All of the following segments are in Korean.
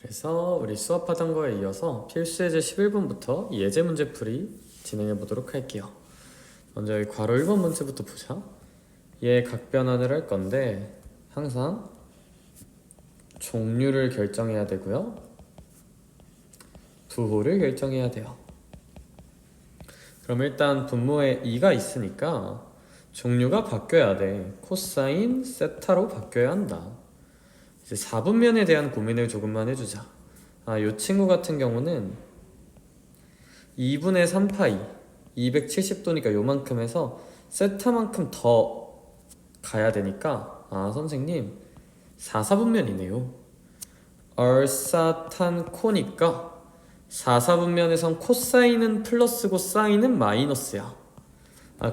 그래서 우리 수업하던 거에 이어서 필수 예제 11번부터 예제 문제풀이 진행해 보도록 할게요. 먼저 이 괄호 1번 문제부터 보자. 얘 각변환을 할 건데 항상 종류를 결정해야 되고요. 부호를 결정해야 돼요. 그럼 일단 분모에 2가 있으니까 종류가 바뀌어야 돼. 코사인 세타로 바뀌어야 한다. 이제 4분면에 대한 고민을 조금만 해주자. 요 친구 같은 경우는 2분의 3파이 270도니까 요만큼 해서 세타만큼 더 가야 되니까 선생님 4, 4분면이네요. 얼사탄코니까 4, 4분면에선 코사인은 플러스고 사인은 마이너스야.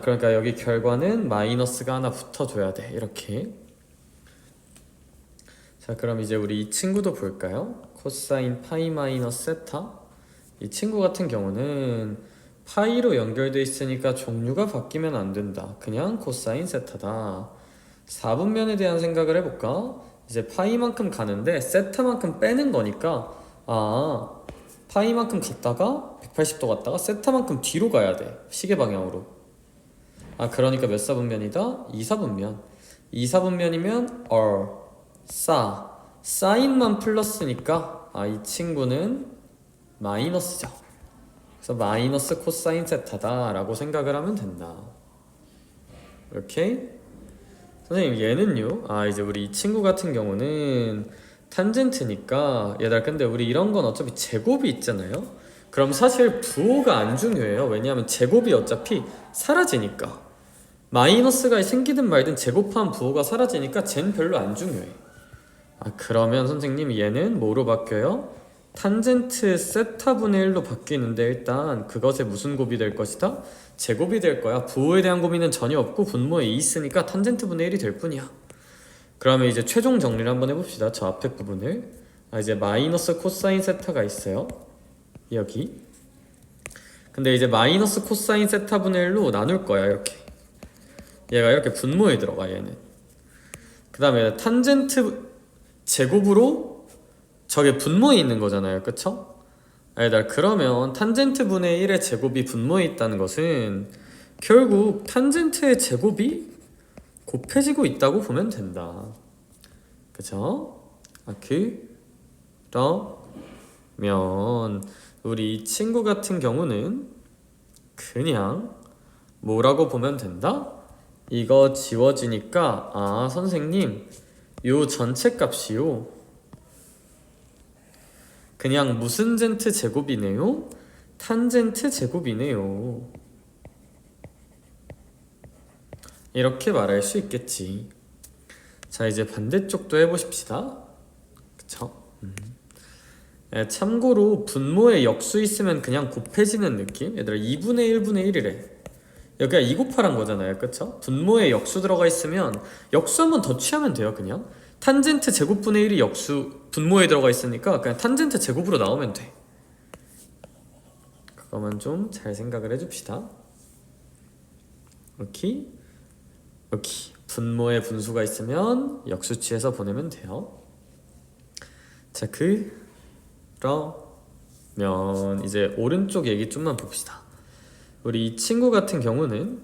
그러니까 여기 결과는 마이너스가 하나 붙어줘야 돼. 이렇게. 자, 그럼 이제 우리 이 친구도 볼까요? 코사인 파이 마이너스 세타. 이 친구 같은 경우는 파이로 연결돼 있으니까 종류가 바뀌면 안 된다. 그냥 코사인 세타다. 4분면에 대한 생각을 해볼까? 이제 파이만큼 가는데 세타만큼 빼는 거니까 파이만큼 갔다가 180도 갔다가 세타만큼 뒤로 가야 돼. 시계 방향으로. 그러니까 몇 사분면이다? 2사분면. 2사분면이면 사인만 플러스니까 이 친구는 마이너스죠. 그래서 마이너스 코사인 세타다 라고 생각을 하면 된다. 이렇게. 선생님 얘는요? 이제 우리 이 친구 같은 경우는 탄젠트니까 얘들아, 근데 우리 이런 건 어차피 제곱이 있잖아요. 그럼 사실 부호가 안 중요해요. 왜냐하면 제곱이 어차피 사라지니까. 마이너스가 생기든 말든 제곱한 부호가 사라지니까 쟤는 별로 안 중요해. 그러면 선생님 얘는 뭐로 바뀌어요? 탄젠트 세타분의 1로 바뀌는데 일단 그것에 무슨 곱이 될 것이다? 제곱이 될 거야. 부호에 대한 고민은 전혀 없고 분모에 2 있으니까 탄젠트 분의 1이 될 뿐이야. 그러면 이제 최종 정리를 한번 해봅시다. 저 앞에 부분을. 이제 마이너스 코사인 세타가 있어요. 여기. 근데 이제 마이너스 코사인 세타분의 1로 나눌 거야. 이렇게. 얘가 이렇게 분모에 들어가. 얘는. 그 다음에 탄젠트 제곱으로 저게 분모에 있는 거잖아요. 그쵸? 그러면 탄젠트 분의 1의 제곱이 분모에 있다는 것은 결국 탄젠트의 제곱이 곱해지고 있다고 보면 된다. 그쵸? 그러면 우리 이 친구 같은 경우는 그냥 뭐라고 보면 된다? 이거 지워지니까 선생님 요 전체 값이요 그냥 무슨 젠트 제곱이네요? 탄젠트 제곱이네요. 이렇게 말할 수 있겠지. 자, 이제 반대쪽도 해보십시다. 그쵸? 참고로 분모에 역수 있으면 그냥 곱해지는 느낌? 얘들아 2분의 1분의 1이래. 여기가 2 곱하란 거잖아요. 그쵸? 분모에 역수 들어가 있으면 역수 한번 더 취하면 돼요. 그냥 탄젠트 제곱분의 1이 역수 분모에 들어가 있으니까 그냥 탄젠트 제곱으로 나오면 돼. 그거만 좀 잘 생각을 해줍시다. 오케이? 분모에 분수가 있으면 역수 취해서 보내면 돼요. 자, 그러면 이제 오른쪽 얘기 좀만 봅시다. 우리 이 친구 같은 경우는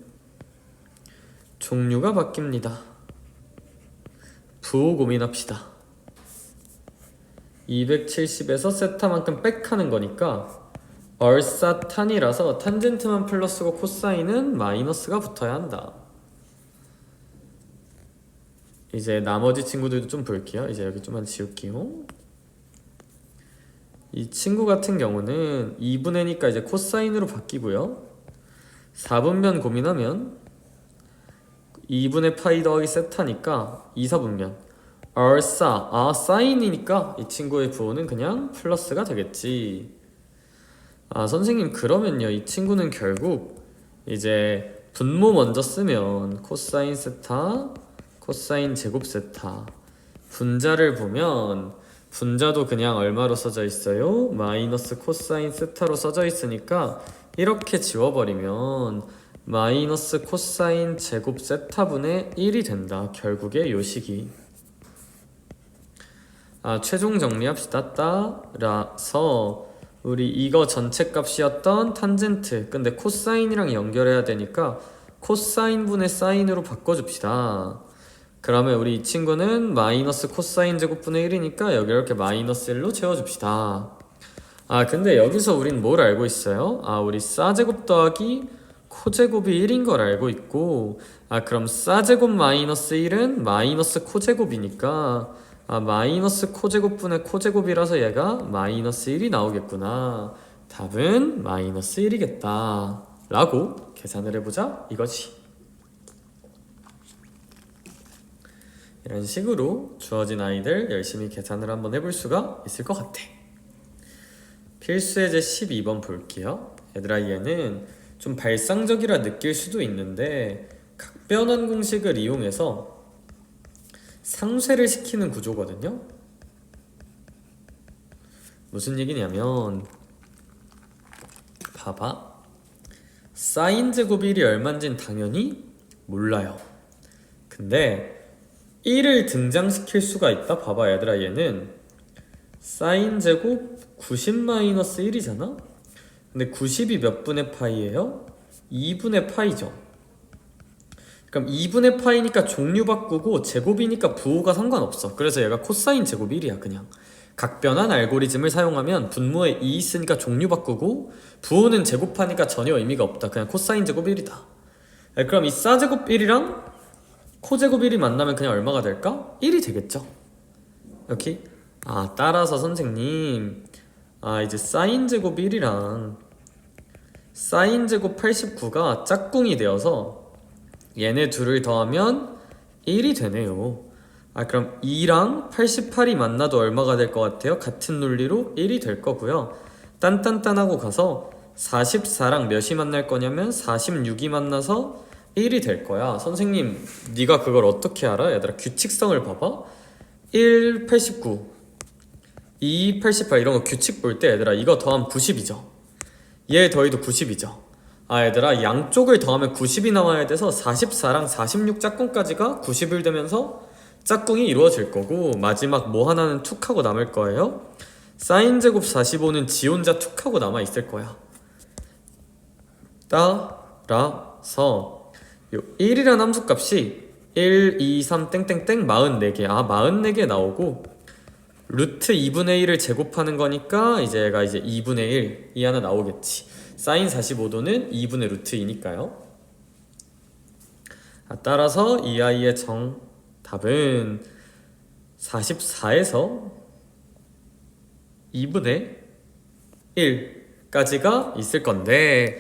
종류가 바뀝니다. 부호 고민합시다. 270에서 세타만큼 빽하는 거니까 얼사탄이라서 탄젠트만 플러스고 코사인은 마이너스가 붙어야 한다. 이제 나머지 친구들도 좀 볼게요. 이제 여기 좀만 지울게요. 이 친구 같은 경우는 2분의니까 이제 코사인으로 바뀌고요. 4분면 고민하면 2분의 파이 더하기 세타니까 2, 4분면 사인이니까 이 친구의 부호는 그냥 플러스가 되겠지. 선생님 그러면요 이 친구는 결국 이제 분모 먼저 쓰면 코사인 세타 코사인 제곱 세타, 분자를 보면 분자도 그냥 얼마로 써져 있어요? 마이너스 코사인 세타로 써져 있으니까 이렇게 지워버리면 마이너스 코사인 제곱 세타분의 1이 된다. 결국에 요 식이. 최종 정리합시다. 따라서 우리 이거 전체 값이었던 탄젠트, 근데 코사인이랑 연결해야 되니까 코사인 분의 사인으로 바꿔줍시다. 그러면 우리 이 친구는 마이너스 코사인 제곱분의 1이니까 여기 이렇게 마이너스 1로 채워줍시다. 근데 여기서 우린 뭘 알고 있어요? 우리 싸제곱 더하기 코제곱이 1인 걸 알고 있고, 그럼 싸제곱 마이너스 1은 마이너스 코제곱이니까 마이너스 코제곱분의 코제곱이라서 얘가 마이너스 1이 나오겠구나. 답은 마이너스 1이겠다 라고 계산을 해보자 이거지. 이런 식으로 주어진 아이들 열심히 계산을 한번 해볼 수가 있을 것 같아. 필수예제 12번 볼게요. 얘들아, 얘는 좀 발상적이라 느낄 수도 있는데 각변환 공식을 이용해서 상쇄를 시키는 구조거든요. 무슨 얘기냐면 봐봐, 사인 제곱이 1이 얼마인지는 당연히 몰라요. 근데 1을 등장시킬 수가 있다. 봐봐 얘들아, 얘는 사인 제곱 90-1이잖아? 근데 90이 몇 분의 파이예요? 2분의 파이죠. 그럼 2분의 파이니까 종류 바꾸고 제곱이니까 부호가 상관없어. 그래서 얘가 코사인 제곱 1이야. 그냥 각변환 알고리즘을 사용하면 분모에 2 있으니까 종류 바꾸고 부호는 제곱하니까 전혀 의미가 없다. 그냥 코사인 제곱 1이다. 그럼 이 싸제곱 1이랑 코제곱 1이 만나면 그냥 얼마가 될까? 1이 되겠죠. 이렇게. 따라서 선생님, 이제 사인 제곱 1이랑 사인 제곱 89가 짝꿍이 되어서 얘네 둘을 더하면 1이 되네요. 그럼 2랑 88이 만나도 얼마가 될 것 같아요? 같은 논리로 1이 될 거고요. 딴딴딴하고 가서 44랑 몇이 만날 거냐면 46이 만나서 1이 될 거야. 선생님, 네가 그걸 어떻게 알아? 얘들아, 규칙성을 봐봐. 1, 89, 2, 88 이런 거 규칙 볼 때 얘들아, 이거 더하면 90이죠. 얘 더해도 90이죠. 얘들아, 양쪽을 더하면 90이 나와야 돼서 44랑 46 짝꿍까지가 90을 되면서 짝꿍이 이루어질 거고, 마지막 뭐 하나는 툭 하고 남을 거예요. 사인 제곱 45는 지 혼자 툭 하고 남아 있을 거야. 따라서 요 1이라는 함수값이 1, 2, 3 땡땡땡 44개 44개 나오고, 루트 2분의 1을 제곱하는 거니까 이제 얘가 이제 2분의 1이 하나 나오겠지. 사인 45도는 2분의 루트 2니까요. 따라서 이 아이의 정답은 44에서 2분의 1까지가 있을 건데,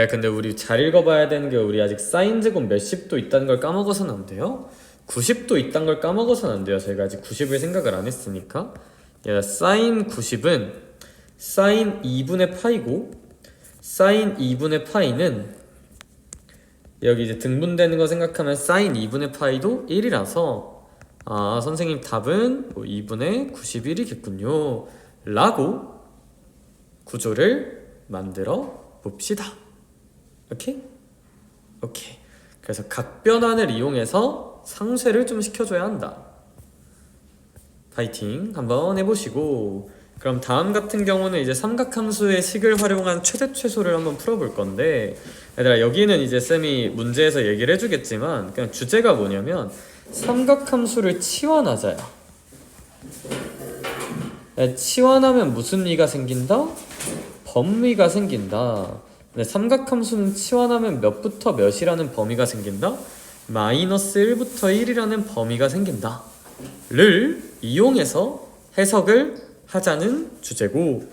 근데 우리 잘 읽어봐야 되는 게, 우리 아직 사인 제곱 몇십도 있다는 걸 까먹어서는 안 돼요. 90도 있다는 걸 까먹어서는 안 돼요. 저희가 아직 90을 생각을 안 했으니까. 사인 90은 사인 2분의 파이고, 사인 2분의 파이는 여기 이제 등분되는 거 생각하면 사인 2분의 파이도 1이라서 선생님 답은 2분의 91이겠군요 라고 구조를 만들어 봅시다. 오케이? 그래서 각변환을 이용해서 상쇄를 좀 시켜줘야 한다. 파이팅 한번 해보시고, 그럼 다음 같은 경우는 이제 삼각함수의 식을 활용한 최대 최소를 한번 풀어볼 건데, 얘들아, 여기는 이제 쌤이 문제에서 얘기를 해주겠지만 그냥 주제가 뭐냐면 삼각함수를 치환하자야. 치환하면 무슨 위가 생긴다? 범위가 생긴다. 근데 삼각함수는 치환하면 몇부터 몇이라는 범위가 생긴다? 마이너스 1부터 1이라는 범위가 생긴다 를 이용해서 해석을 하자는 주제고,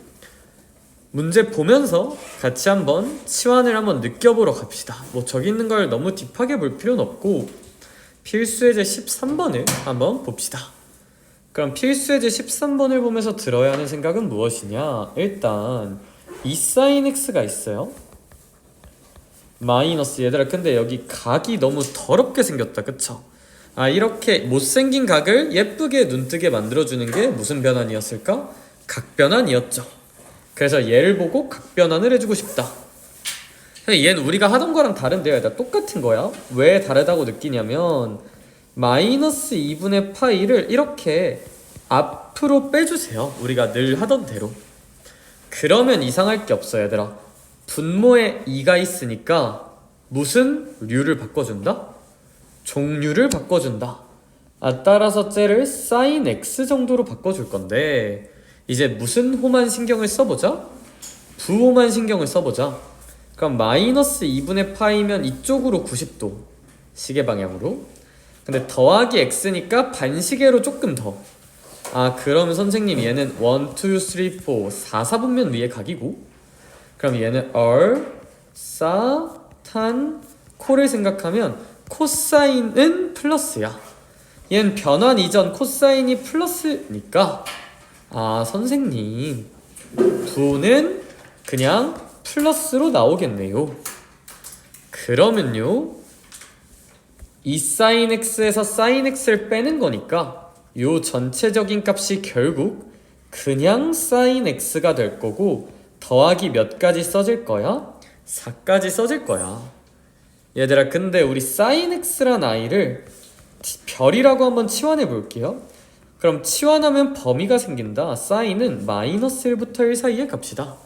문제 보면서 같이 한번 치환을 한번 느껴보러 갑시다. 뭐 저기 있는 걸 너무 딥하게 볼 필요는 없고 필수예제 13번을 한번 봅시다. 그럼 필수예제 13번을 보면서 들어야 하는 생각은 무엇이냐? 일단 이 사인 x가 있어요. 마이너스, 얘들아 근데 여기 각이 너무 더럽게 생겼다, 그쵸? 이렇게 못생긴 각을 예쁘게 눈뜨게 만들어주는 게 무슨 변환이었을까? 각변환이었죠. 그래서 얘를 보고 각변환을 해주고 싶다. 얘는 우리가 하던 거랑 다른데요. 얘들아, 똑같은 거야. 왜 다르다고 느끼냐면 마이너스 2분의 파이를 이렇게 앞 앞으로 빼주세요. 우리가 늘 하던 대로. 그러면 이상할 게 없어 얘들아. 분모에 2가 있으니까 무슨 류를 바꿔준다? 종류를 바꿔준다. 따라서 쟤를 sin x 정도로 바꿔줄 건데 이제 무슨 호만 신경을 써보자? 부호만 신경을 써보자. 그럼 마이너스 2분의 파이면 이쪽으로 90도 시계 방향으로. 근데 더하기 x니까 반시계로 조금 더. 그러면 선생님 얘는 1, 2, 3, 4 4분면 위에 각이고, 그럼 얘는 사, 탄, 코를 생각하면 코사인은 플러스야. 얘는 변환 이전 코사인이 플러스니까 선생님 부호는 그냥 플러스로 나오겠네요. 그러면요 이 sin x에서 sin x를 빼는 거니까 요 전체적인 값이 결국 그냥 sin x가 될 거고 더하기 몇 가지 써질 거야? 4까지 써질 거야. 얘들아 근데 우리 sin x란 아이를 별이라고 한번 치환해 볼게요. 그럼 치환하면 범위가 생긴다. sine은 마이너스 1부터 1 사이의 값이다.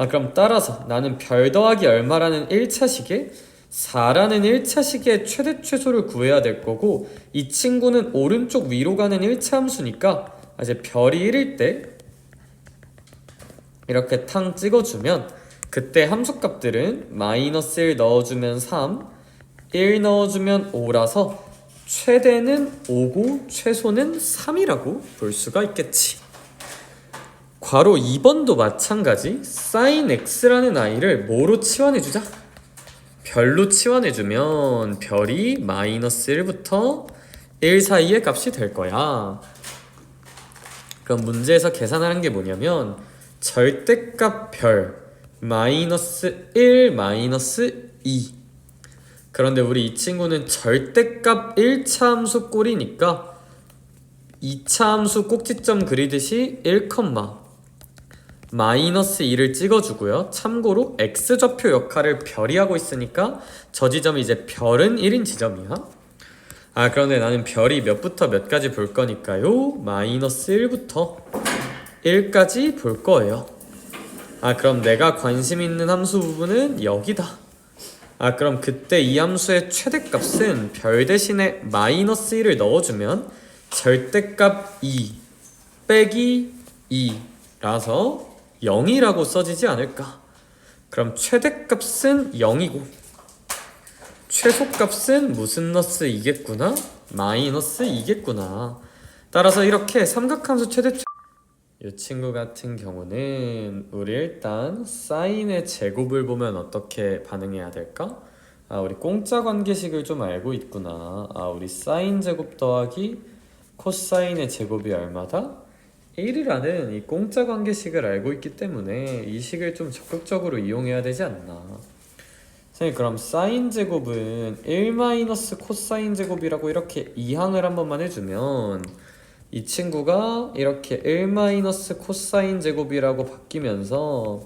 그럼 따라서 나는 별 더하기 얼마라는 1차 식에 4라는 1차 식의 최대 최소를 구해야 될 거고, 이 친구는 오른쪽 위로 가는 1차 함수니까 이제 별이 1일 때 이렇게 탕 찍어주면 그때 함수값들은 마이너스 1 넣어주면 3, 1 넣어주면 5라서 최대는 5고 최소는 3이라고 볼 수가 있겠지. 괄호 2번도 마찬가지. sin x라는 아이를 뭐로 치환해주자? 별로 치환해주면 별이 마이너스 1부터 1 사이의 값이 될 거야. 그럼 문제에서 계산하는 게 뭐냐면 절대값 별 마이너스 1 마이너스 2. 그런데 우리 이 친구는 절대값 1차 함수 꼴이니까 2차 함수 꼭지점 그리듯이 1, 마이너스 2를 찍어주고요. 참고로 x좌표 역할을 별이 하고 있으니까 저 지점이 이제 별은 1인 지점이야. 그런데 나는 별이 몇부터 몇까지 볼 거니까요. 마이너스 1부터 1까지 볼 거예요. 그럼 내가 관심 있는 함수 부분은 여기다. 그럼 그때 이 함수의 최대값은 별 대신에 마이너스 1을 넣어주면 절대값 2 빼기 2라서 0이라고 써지지 않을까. 그럼 최대값은 0이고 최소값은 무슨 너스 2겠구나? 마이너스 2겠구나. 따라서 이렇게 삼각함수 이 친구 같은 경우는 우리 일단 사인의 제곱을 보면 어떻게 반응해야 될까? 우리 공짜 관계식을 좀 알고 있구나. 우리 사인 제곱 더하기 코사인의 제곱이 얼마다? 1이라는 이 공짜 관계식을 알고 있기 때문에 이 식을 좀 적극적으로 이용해야 되지 않나. 선생님 그럼 사인 제곱은 1 마이너스 코사인 제곱이라고 이렇게 이항을 한 번만 해주면 이 친구가 이렇게 1 마이너스 코사인 제곱이라고 바뀌면서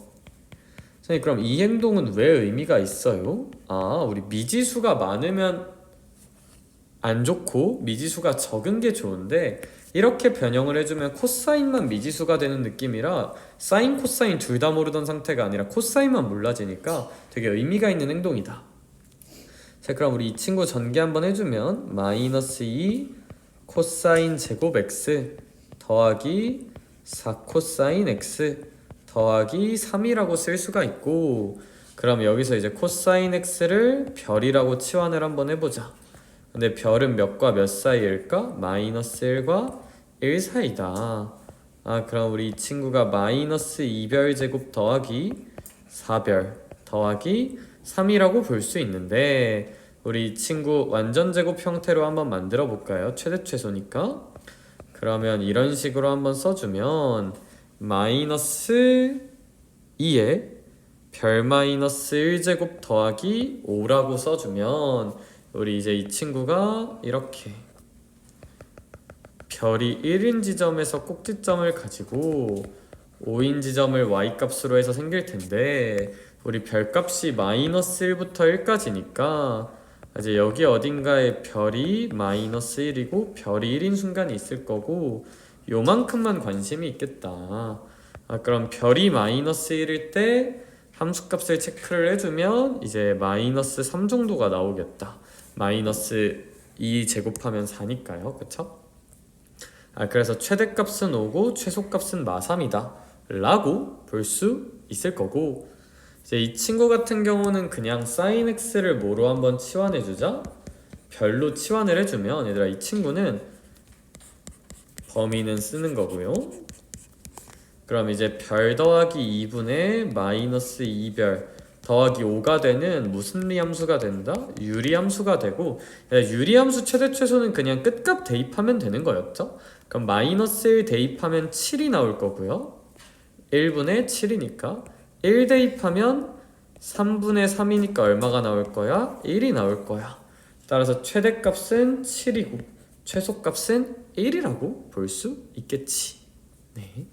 선생님 그럼 이 행동은 왜 의미가 있어요? 우리 미지수가 많으면 안 좋고 미지수가 적은 게 좋은데 이렇게 변형을 해주면 코사인만 미지수가 되는 느낌이라 사인 코사인 둘 다 모르던 상태가 아니라 코사인만 몰라지니까 되게 의미가 있는 행동이다. 자 그럼 우리 이 친구 전개 한번 해주면 마이너스 2 코사인 제곱 x 더하기 4 코사인 x 더하기 3이라고 쓸 수가 있고, 그럼 여기서 이제 코사인 x를 별이라고 치환을 한번 해보자. 근데 별은 몇과 몇 사이일까? 마이너스 1과 1 사이다. 그럼 우리 이 친구가 마이너스 2별 제곱 더하기 4별 더하기 3이라고 볼 수 있는데, 우리 이 친구 완전 제곱 형태로 한번 만들어 볼까요? 최대 최소니까. 그러면 이런 식으로 한번 써주면 마이너스 2에 별 마이너스 1제곱 더하기 5라고 써주면 우리 이제 이 친구가 이렇게 별이 1인 지점에서 꼭지점을 가지고 5인 지점을 y값으로 해서 생길 텐데, 우리 별값이 마이너스 1부터 1까지니까 이제 여기 어딘가에 별이 마이너스 1이고 별이 1인 순간이 있을 거고, 요만큼만 관심이 있겠다. 그럼 별이 마이너스 1일 때 함수값을 체크를 해주면 이제 마이너스 3 정도가 나오겠다. 마이너스 2 제곱하면 4니까요. 그쵸? 그래서 최대값은 5고 최소값은 마3이다 라고 볼 수 있을 거고, 이제 이 친구 같은 경우는 그냥 sin x를 뭐로 한번 치환해주자. 별로 치환을 해주면 얘들아 이 친구는 범위는 쓰는 거고요. 그럼 이제 별 더하기 2분의 마이너스 2별 더하기 5가 되는 무슨 리함수가 된다? 유리함수가 되고, 유리함수 최대 최소는 그냥 끝값 대입하면 되는 거였죠? 그럼 마이너스 1 대입하면 7이 나올 거고요. 1분의 7이니까 1 대입하면 3분의 3이니까 얼마가 나올 거야? 1이 나올 거야. 따라서 최대값은 7이고 최소값은 1이라고 볼 수 있겠지. 네.